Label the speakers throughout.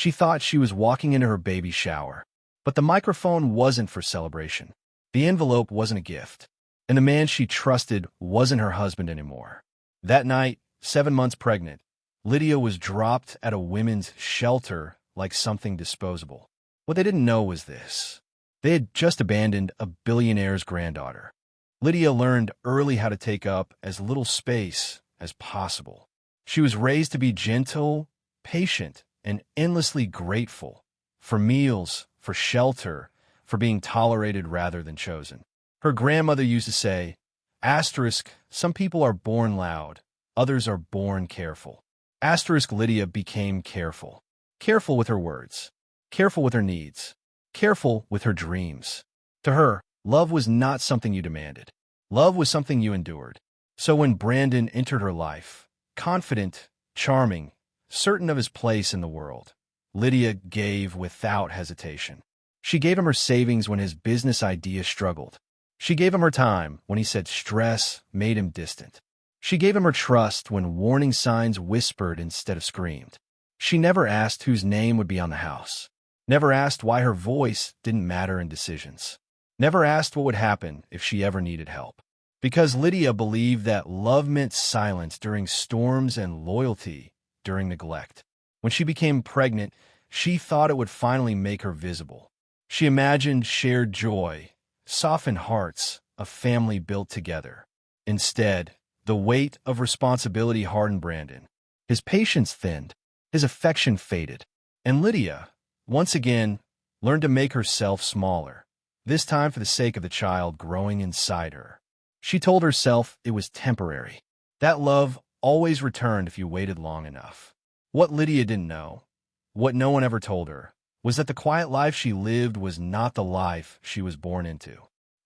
Speaker 1: She thought she was walking into her baby shower. But the microphone wasn't for celebration. The envelope wasn't a gift. And the man she trusted wasn't her husband anymore. That night, 7 months pregnant, Lydia was dropped at a women's shelter like something disposable. What they didn't know was this. They had just abandoned a billionaire's granddaughter. Lydia learned early how to take up as little space as possible. She was raised to be gentle, patient, and endlessly grateful for meals, for shelter, for being tolerated rather than chosen. Her grandmother used to say, some people are born loud, others are born careful. Lydia became careful. Careful with her words, careful with her needs, careful with her dreams. To her, love was not something you demanded. Love was something you endured. So when Brandon entered her life, confident, charming, certain of his place in the world, Lydia gave without hesitation. She gave him her savings when his business idea struggled. She gave him her time when he said stress made him distant. She gave him her trust when warning signs whispered instead of screamed. She never asked whose name would be on the house. Never asked why her voice didn't matter in decisions. Never asked what would happen if she ever needed help. Because Lydia believed that love meant silence during storms and loyalty during neglect. When she became pregnant, she thought it would finally make her visible. She imagined shared joy, softened hearts, a family built together. Instead, the weight of responsibility hardened Brandon. His patience thinned, his affection faded, and Lydia, once again, learned to make herself smaller, this time for the sake of the child growing inside her. She told herself it was temporary. That love always returned if you waited long enough. What Lydia didn't know, what no one ever told her, was that the quiet life she lived was not the life she was born into.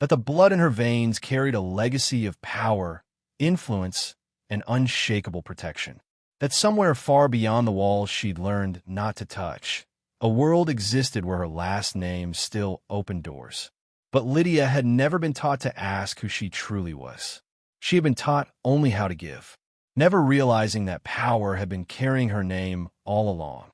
Speaker 1: That the blood in her veins carried a legacy of power, influence, and unshakable protection. That somewhere far beyond the walls she'd learned not to touch, a world existed where her last name still opened doors. But Lydia had never been taught to ask who she truly was. She had been taught only how to give, never realizing that power had been carrying her name all along.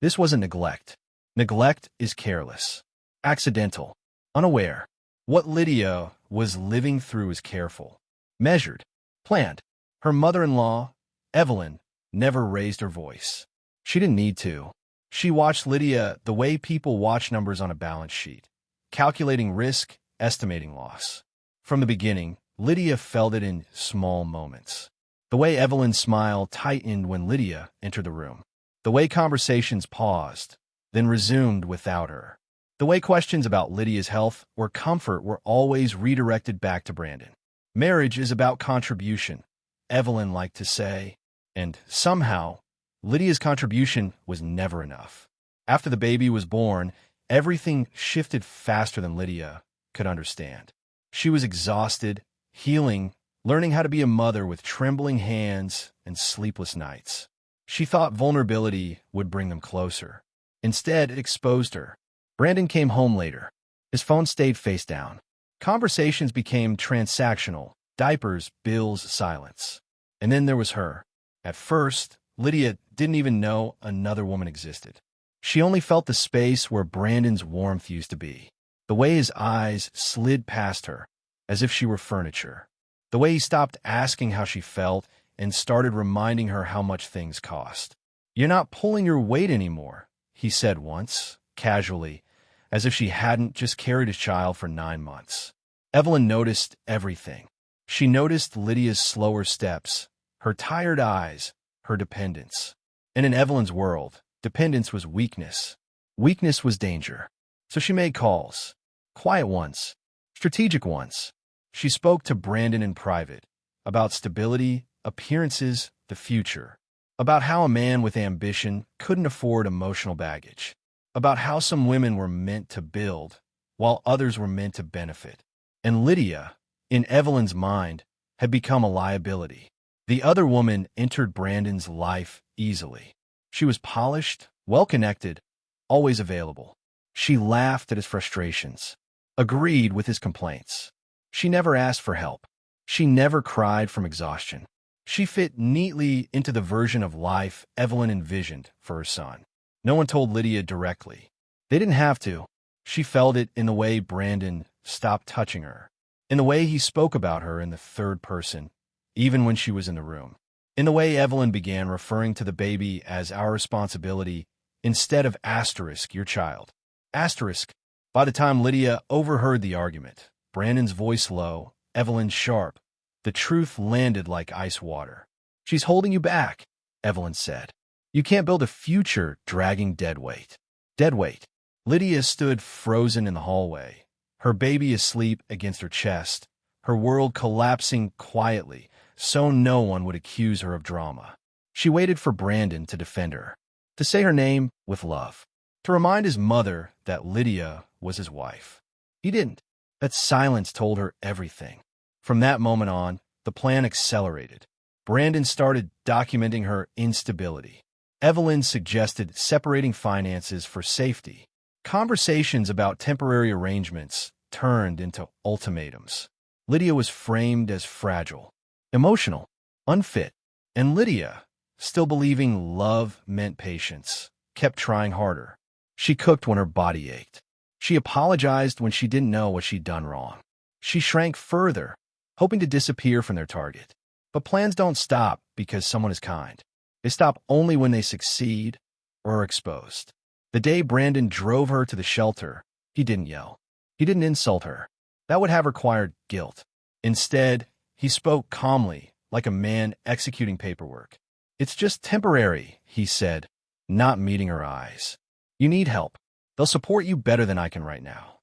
Speaker 1: This wasn't neglect. Neglect is careless, accidental, unaware. What Lydia was living through was careful, measured, planned. Her mother-in-law, Evelyn, never raised her voice. She didn't need to. She watched Lydia the way people watch numbers on a balance sheet, calculating risk, estimating loss. From the beginning, Lydia felt it in small moments. The way Evelyn's smile tightened when Lydia entered the room. The way conversations paused, then resumed without her. The way questions about Lydia's health or comfort were always redirected back to Brandon. Marriage is about contribution, Evelyn liked to say, and somehow, Lydia's contribution was never enough. After the baby was born, everything shifted faster than Lydia could understand. She was exhausted, healing, learning how to be a mother with trembling hands and sleepless nights. She thought vulnerability would bring them closer. Instead, it exposed her. Brandon came home later. His phone stayed face down. Conversations became transactional, diapers, bills, silence. And then there was her. At first, Lydia didn't even know another woman existed. She only felt the space where Brandon's warmth used to be. The way his eyes slid past her, as if she were furniture. The way he stopped asking how she felt and started reminding her how much things cost. "You're not pulling your weight anymore," he said once, casually, as if she hadn't just carried his child for 9 months. Evelyn noticed everything. She noticed Lydia's slower steps, her tired eyes, her dependence. And in Evelyn's world, dependence was weakness. Weakness was danger. So she made calls. Quiet ones. Strategic ones. She spoke to Brandon in private about stability, appearances, the future. About how a man with ambition couldn't afford emotional baggage. About how some women were meant to build, while others were meant to benefit. And Lydia, in Evelyn's mind, had become a liability. The other woman entered Brandon's life easily. She was polished, well-connected, always available. She laughed at his frustrations, agreed with his complaints. She never asked for help. She never cried from exhaustion. She fit neatly into the version of life Evelyn envisioned for her son. No one told Lydia directly. They didn't have to. She felt it in the way Brandon stopped touching her, in the way he spoke about her in the third person, even when she was in the room, in the way Evelyn began referring to the baby as our responsibility instead of asterisk, your child. Asterisk. By the time Lydia overheard the argument, Brandon's voice low, Evelyn's sharp, the truth landed like ice water. She's holding you back, Evelyn said. You can't build a future dragging dead weight. Dead weight. Lydia stood frozen in the hallway, her baby asleep against her chest, her world collapsing quietly so no one would accuse her of drama. She waited for Brandon to defend her, to say her name with love, to remind his mother that Lydia was his wife. He didn't. That silence told her everything. From that moment on, the plan accelerated. Brandon started documenting her instability. Evelyn suggested separating finances for safety. Conversations about temporary arrangements turned into ultimatums. Lydia was framed as fragile, emotional, unfit, and Lydia, still believing love meant patience, kept trying harder. She cooked when her body ached. She apologized when she didn't know what she'd done wrong. She shrank further, hoping to disappear from their target. But plans don't stop because someone is kind. They stop only when they succeed or are exposed. The day Brandon drove her to the shelter, he didn't yell. He didn't insult her. That would have required guilt. Instead, he spoke calmly, like a man executing paperwork. It's just temporary, he said, not meeting her eyes. You need help. They'll support you better than I can right now.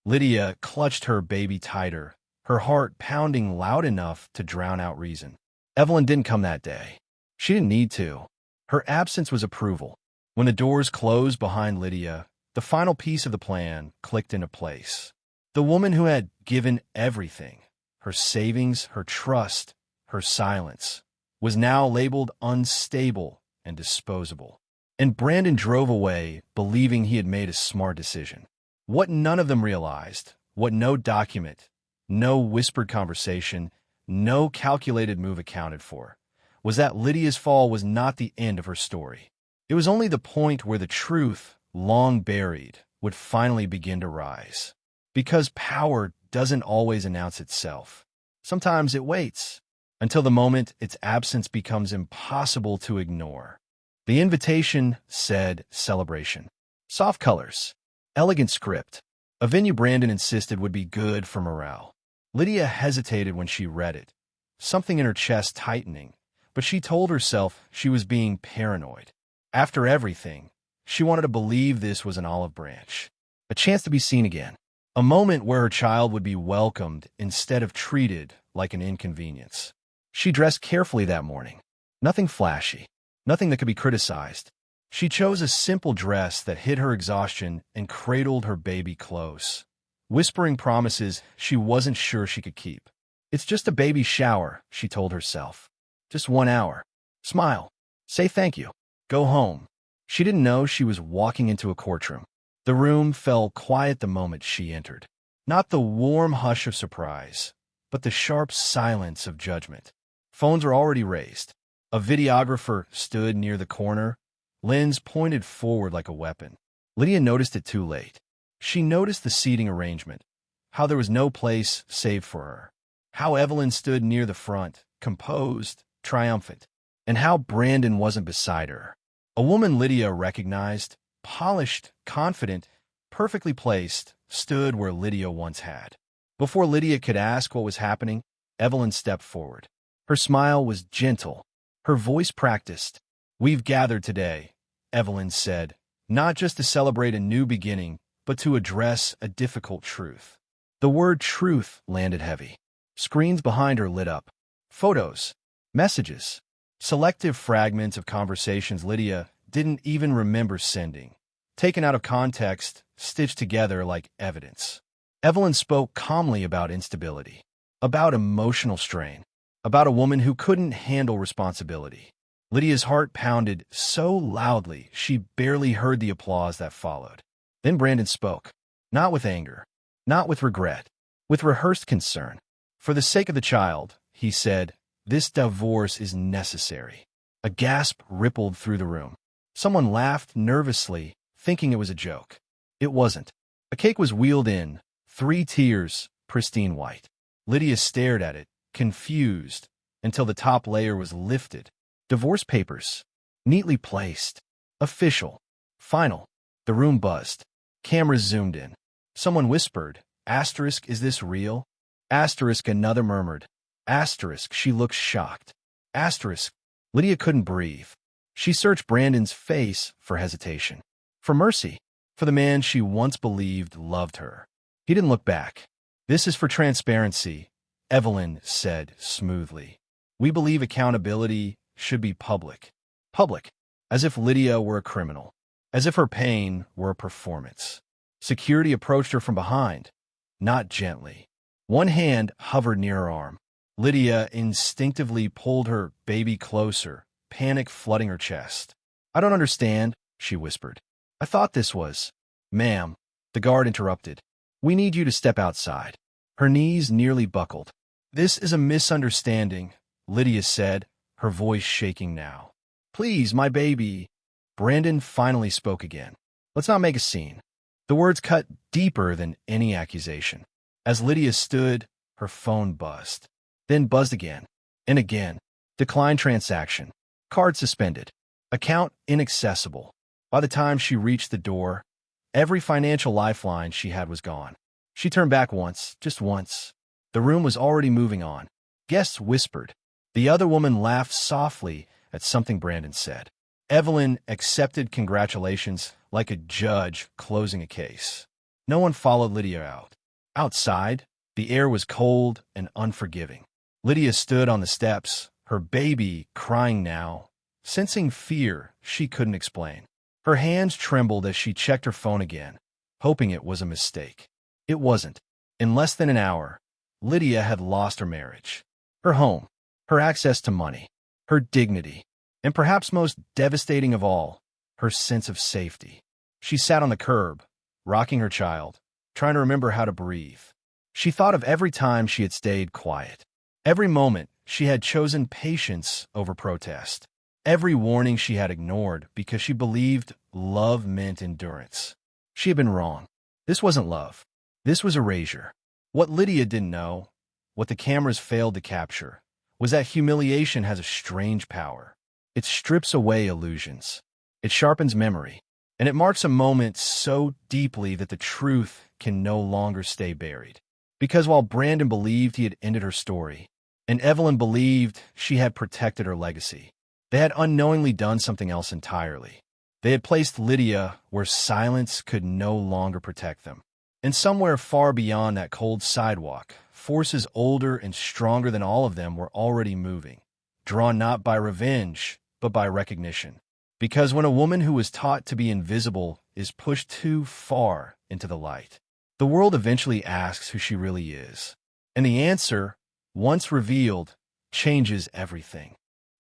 Speaker 1: Lydia clutched her baby tighter, her heart pounding loud enough to drown out reason. Evelyn didn't come that day. She didn't need to. Her absence was approval. When the doors closed behind Lydia, the final piece of the plan clicked into place. The woman who had given everything, her savings, her trust, her silence, was now labeled unstable and disposable. And Brandon drove away, believing he had made a smart decision. What none of them realized, what no document, no whispered conversation, no calculated move accounted for, was that Lydia's fall was not the end of her story. It was only the point where the truth, long buried, would finally begin to rise. Because power doesn't always announce itself. Sometimes it waits, until the moment its absence becomes impossible to ignore. The invitation said celebration. Soft colors. Elegant script. A venue Brandon insisted would be good for morale. Lydia hesitated when she read it, something in her chest tightening, but she told herself she was being paranoid. After everything, she wanted to believe this was an olive branch, a chance to be seen again, a moment where her child would be welcomed instead of treated like an inconvenience. She dressed carefully that morning. Nothing flashy. Nothing that could be criticized. She chose a simple dress that hid her exhaustion and cradled her baby close, whispering promises she wasn't sure she could keep. It's just a baby shower, she told herself. Just 1 hour. Smile. Say thank you. Go home. She didn't know she was walking into a courtroom. The room fell quiet the moment she entered. Not the warm hush of surprise, but the sharp silence of judgment. Phones were already raised. A videographer stood near the corner, lens pointed forward like a weapon. Lydia noticed it too late. She noticed the seating arrangement, how there was no place saved for her, how Evelyn stood near the front, composed, triumphant, and how Brandon wasn't beside her. A woman Lydia recognized, polished, confident, perfectly placed, stood where Lydia once had. Before Lydia could ask what was happening, Evelyn stepped forward. Her smile was gentle, her voice practiced. We've gathered today, Evelyn said, not just to celebrate a new beginning, but to address a difficult truth. The word truth landed heavy. Screens behind her lit up. Photos, messages, selective fragments of conversations Lydia didn't even remember sending, taken out of context, stitched together like evidence. Evelyn spoke calmly about instability, about emotional strain, about a woman who couldn't handle responsibility. Lydia's heart pounded so loudly she barely heard the applause that followed. Then Brandon spoke, not with anger, not with regret, with rehearsed concern. For the sake of the child, he said, this divorce is necessary. A gasp rippled through the room. Someone laughed nervously, thinking it was a joke. It wasn't. A cake was wheeled in, 3 tiers, pristine white. Lydia stared at it, confused, until the top layer was lifted. Divorce papers. Neatly placed. Official. Final. The room buzzed. Cameras zoomed in. Someone whispered, "Asterisk, is this real?" Asterisk, another murmured. Asterisk, she looked shocked. Asterisk. Lydia couldn't breathe. She searched Brandon's face for hesitation. For mercy. For the man she once believed loved her. He didn't look back. "This is for transparency," Evelyn said smoothly. "We believe accountability should be public." Public. As if Lydia were a criminal. As if her pain were a performance. Security approached her from behind. Not gently. One hand hovered near her arm. Lydia instinctively pulled her baby closer, panic flooding her chest. "I don't understand," she whispered. "I thought this was—" "Ma'am," the guard interrupted. "We need you to step outside." Her knees nearly buckled. "This is a misunderstanding," Lydia said, her voice shaking now. "Please, my baby." Brandon finally spoke again. "Let's not make a scene." The words cut deeper than any accusation. As Lydia stood, her phone buzzed. Then buzzed again. And again. Declined transaction. Card suspended. Account inaccessible. By the time she reached the door, every financial lifeline she had was gone. She turned back once, just once. The room was already moving on. Guests whispered. The other woman laughed softly at something Brandon said. Evelyn accepted congratulations like a judge closing a case. No one followed Lydia out. Outside, the air was cold and unforgiving. Lydia stood on the steps, her baby crying now, sensing fear she couldn't explain. Her hands trembled as she checked her phone again, hoping it was a mistake. It wasn't. In less than an hour, Lydia had lost her marriage, her home, her access to money, her dignity, and perhaps most devastating of all, her sense of safety. She sat on the curb, rocking her child, trying to remember how to breathe. She thought of every time she had stayed quiet, every moment she had chosen patience over protest, every warning she had ignored because she believed love meant endurance. She had been wrong. This wasn't love. This was erasure. What Lydia didn't know, what the cameras failed to capture, was that humiliation has a strange power. It strips away illusions. It sharpens memory. And it marks a moment so deeply that the truth can no longer stay buried. Because while Brandon believed he had ended her story, and Evelyn believed she had protected her legacy, they had unknowingly done something else entirely. They had placed Lydia where silence could no longer protect them. And somewhere far beyond that cold sidewalk, forces older and stronger than all of them were already moving, drawn not by revenge, but by recognition. Because when a woman who was taught to be invisible is pushed too far into the light, the world eventually asks who she really is. And the answer, once revealed, changes everything.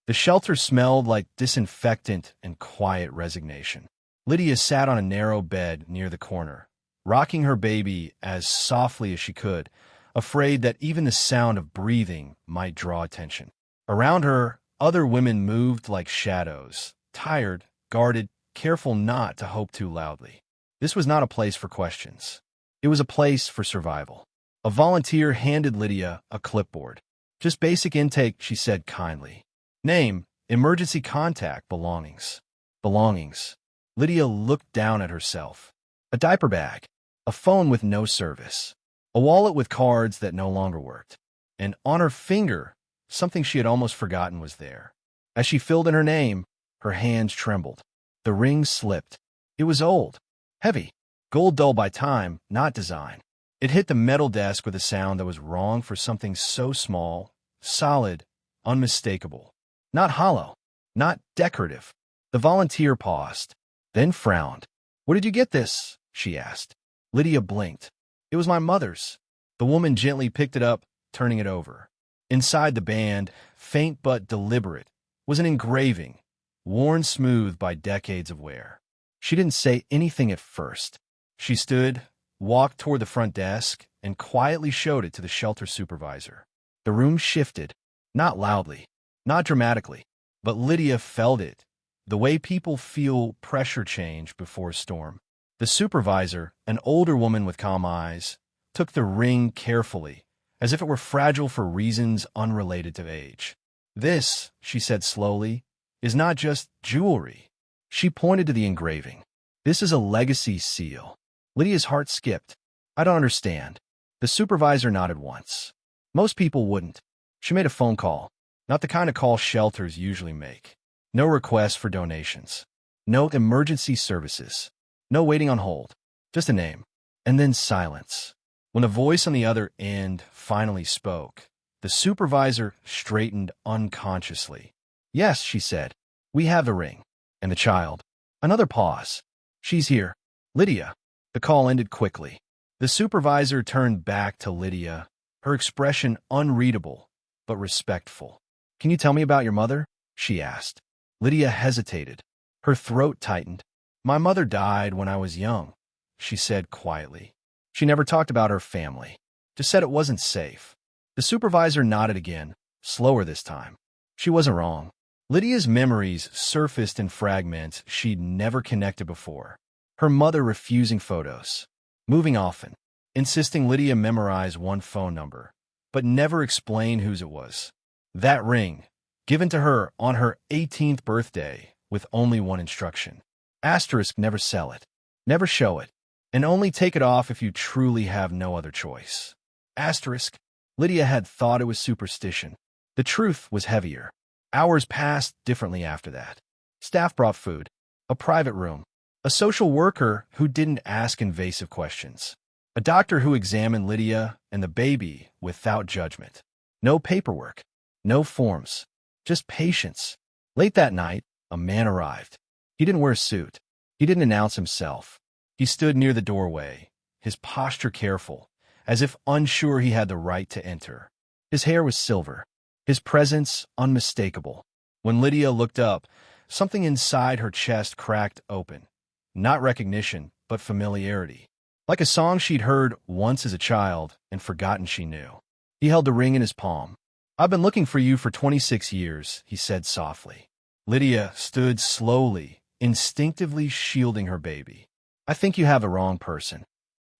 Speaker 1: The shelter smelled like disinfectant and quiet resignation. Lydia sat on a narrow bed near the corner, rocking her baby as softly as she could, afraid that even the sound of breathing might draw attention. Around her, other women moved like shadows, tired, guarded, careful not to hope too loudly. This was not a place for questions. It was a place for survival. A volunteer handed Lydia a clipboard. "Just basic intake," she said kindly. "Name, emergency contact, belongings." Belongings. Lydia looked down at herself. A diaper bag. A phone with no service. A wallet with cards that no longer worked. And on her finger, something she had almost forgotten was there. As she filled in her name, her hands trembled. The ring slipped. It was old. Heavy. Gold dull by time, not design. It hit the metal desk with a sound that was wrong for something so small, solid, unmistakable. Not hollow. Not decorative. The volunteer paused, then frowned. "Where did you get this?" she asked. Lydia blinked. "It was my mother's." The woman gently picked it up, turning it over. Inside the band, faint but deliberate, was an engraving, worn smooth by decades of wear. She didn't say anything at first. She stood, walked toward the front desk, and quietly showed it to the shelter supervisor. The room shifted, not loudly, not dramatically, but Lydia felt it, the way people feel pressure change before a storm. The supervisor, an older woman with calm eyes, took the ring carefully, as if it were fragile for reasons unrelated to age. "This," she said slowly, "is not just jewelry." She pointed to the engraving. "This is a legacy seal." Lydia's heart skipped. "I don't understand." The supervisor nodded once. Most people wouldn't. She made a phone call, not the kind of call shelters usually make. No request for donations. No emergency services. No waiting on hold. Just a name. And then silence. When a voice on the other end finally spoke, the supervisor straightened unconsciously. "Yes," she said. "We have the ring." "And the child?" Another pause. "She's here. Lydia." The call ended quickly. The supervisor turned back to Lydia, her expression unreadable, but respectful. "Can you tell me about your mother?" she asked. Lydia hesitated. Her throat tightened. "My mother died when I was young," she said quietly. She never talked about her family, just said it wasn't safe. The supervisor nodded again, slower this time. She wasn't wrong. Lydia's memories surfaced in fragments she'd never connected before. Her mother refusing photos, moving often, insisting Lydia memorize one phone number, but never explain whose it was. That ring, given to her on her 18th birthday with only one instruction. Asterisk, never sell it, never show it, and only take it off if you truly have no other choice. Asterisk, Lydia had thought it was superstition. The truth was heavier. Hours passed differently after that. Staff brought food, a private room, a social worker who didn't ask invasive questions, a doctor who examined Lydia and the baby without judgment. No paperwork, no forms, just patience. Late that night, a man arrived. He didn't wear a suit. He didn't announce himself. He stood near the doorway, his posture careful, as if unsure he had the right to enter. His hair was silver, his presence unmistakable. When Lydia looked up, something inside her chest cracked open. Not recognition, but familiarity. Like a song she'd heard once as a child and forgotten she knew. He held the ring in his palm. "I've been looking for you for 26 years, he said softly. Lydia stood slowly, instinctively shielding her baby. "I think you have the wrong person."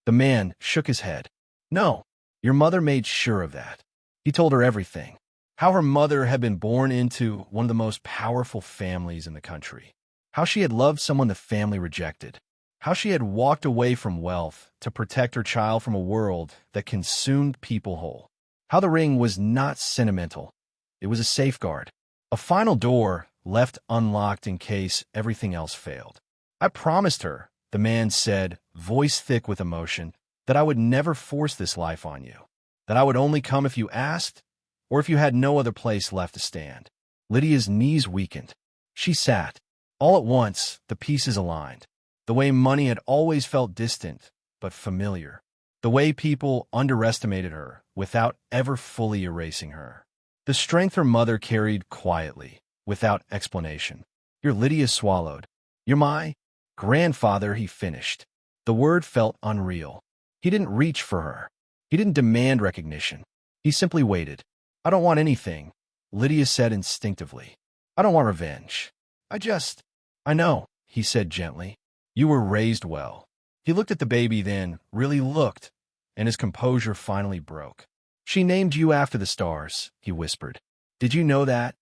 Speaker 1: The man shook his head. "No, your mother made sure of that." He told her everything. How her mother had been born into one of the most powerful families in the country. How she had loved someone the family rejected. How she had walked away from wealth to protect her child from a world that consumed people whole. How the ring was not sentimental. It was a safeguard. A final door left unlocked in case everything else failed. "I promised her," the man said, voice thick with emotion, "that I would never force this life on you. That I would only come if you asked, or if you had no other place left to stand." Lydia's knees weakened. She sat. All at once, the pieces aligned. The way money had always felt distant, but familiar. The way people underestimated her without ever fully erasing her. The strength her mother carried quietly, without explanation. "You're," Lydia swallowed. "You're my grandfather," he finished. The word felt unreal. He didn't reach for her. He didn't demand recognition. He simply waited. "I don't want anything," Lydia said instinctively. "I don't want revenge. I know," he said gently. "You were raised well." He looked at the baby then, really looked, and his composure finally broke. "She named you after the stars," he whispered. "Did you know that?"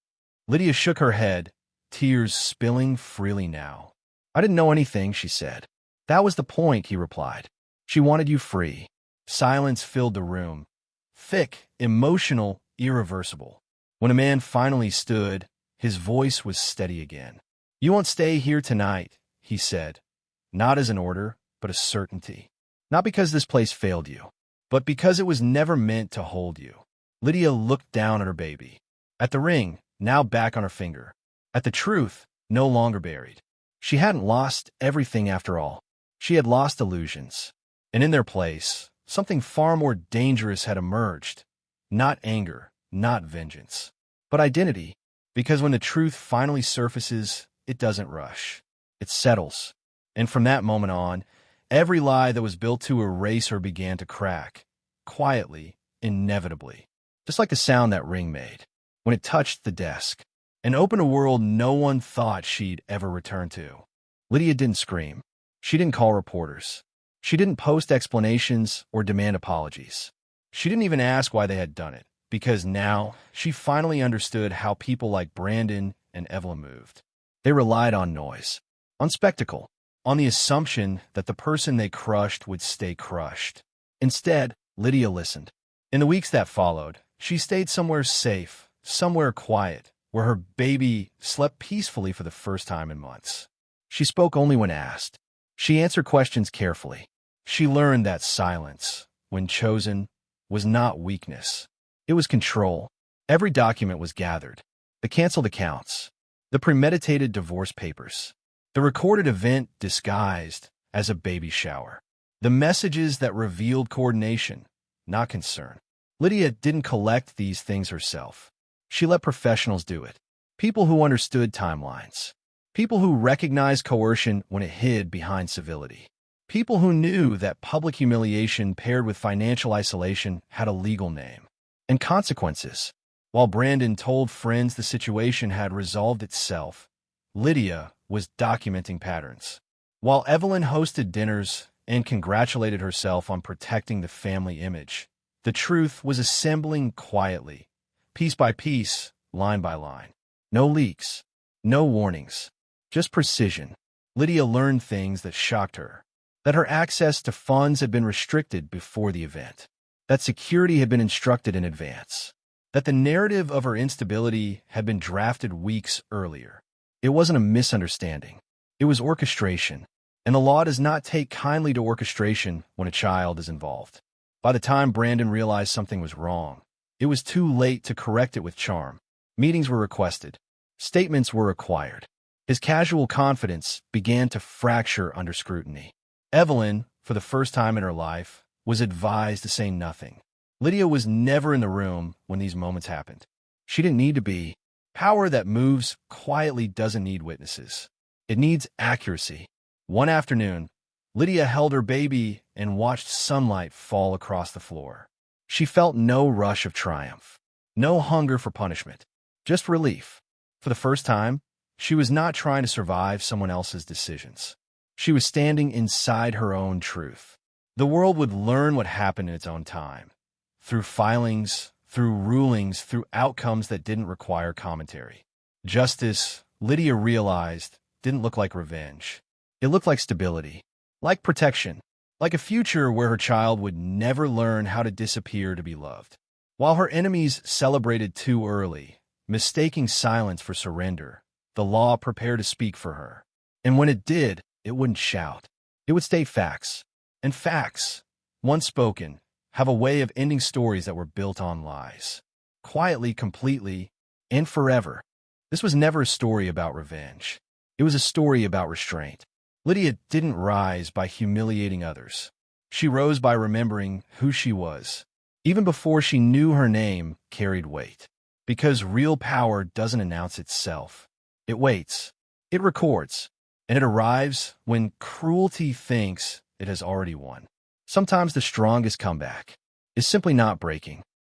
Speaker 1: Lydia shook her head, tears spilling freely now. "I didn't know anything," she said. "That was the point," he replied. "She wanted you free." Silence filled the room. Thick, emotional, irreversible. When a man finally stood, his voice was steady again. "You won't stay here tonight," he said, not as an order, but a certainty. "Not because this place failed you, but because it was never meant to hold you." Lydia looked down at her baby, at the ring, now back on her finger, at the truth, no longer buried. She hadn't lost everything after all. She had lost illusions. And in their place, something far more dangerous had emerged. Not anger, not vengeance, but identity. Because when the truth finally surfaces, it doesn't rush. It settles. And from that moment on, every lie that was built to erase her began to crack. Quietly, inevitably. Just like the sound that ring made when it touched the desk. and opened a world no one thought she'd ever return to. Lydia didn't scream. She didn't call reporters. She didn't post explanations or demand apologies. She didn't even ask why they had done it, because now she finally understood how people like Brandon and Evelyn moved. They relied on noise, on spectacle, on the assumption that the person they crushed would stay crushed. Instead, Lydia listened. In the weeks that followed, she stayed somewhere safe, somewhere quiet, where her baby slept peacefully for the first time in months. She spoke only when asked. She answered questions carefully. She learned that silence, when chosen, was not weakness. It was control. Every document was gathered. The canceled accounts, the premeditated divorce papers, the recorded event disguised as a baby shower, the messages that revealed coordination, not concern. Lydia didn't collect these things herself. She let professionals do it. People who understood timelines. People who recognized coercion when it hid behind civility. People who knew that public humiliation paired with financial isolation had a legal name and consequences. While Brandon told friends the situation had resolved itself, Lydia was documenting patterns. While Evelyn hosted dinners and congratulated herself on protecting the family image, the truth was assembling quietly, piece by piece, line by line. No leaks, no warnings, just precision. Lydia learned things that shocked her. That her access to funds had been restricted before the event. That security had been instructed in advance. That the narrative of her instability had been drafted weeks earlier. It wasn't a misunderstanding. It was orchestration. And the law does not take kindly to orchestration when a child is involved. By the time Brandon realized something was wrong, it was too late to correct it with charm. Meetings were requested. Statements were required. His casual confidence began to fracture under scrutiny. Evelyn, for the first time in her life, was advised to say nothing. Lydia was never in the room when these moments happened. She didn't need to be. Power that moves quietly doesn't need witnesses. It needs accuracy. One afternoon, Lydia held her baby and watched sunlight fall across the floor. She felt no rush of triumph, no hunger for punishment, just relief. For the first time, she was not trying to survive someone else's decisions. She was standing inside her own truth. The world would learn what happened in its own time, through filings, through rulings, through outcomes that didn't require commentary. Justice, Lydia realized, didn't look like revenge. It looked like stability, like protection, like a future where her child would never learn how to disappear to be loved. While her enemies celebrated too early, mistaking silence for surrender, the law prepared to speak for her. And when it did, it wouldn't shout. It would state facts. And facts, once spoken, have a way of ending stories that were built on lies. Quietly, completely, and forever. This was never a story about revenge. It was a story about restraint. Lydia didn't rise by humiliating others. She rose by remembering who she was, even before she knew her name carried weight. Because real power doesn't announce itself. It waits. It records. And it arrives when cruelty thinks it has already won. Sometimes the strongest comeback is simply not breaking.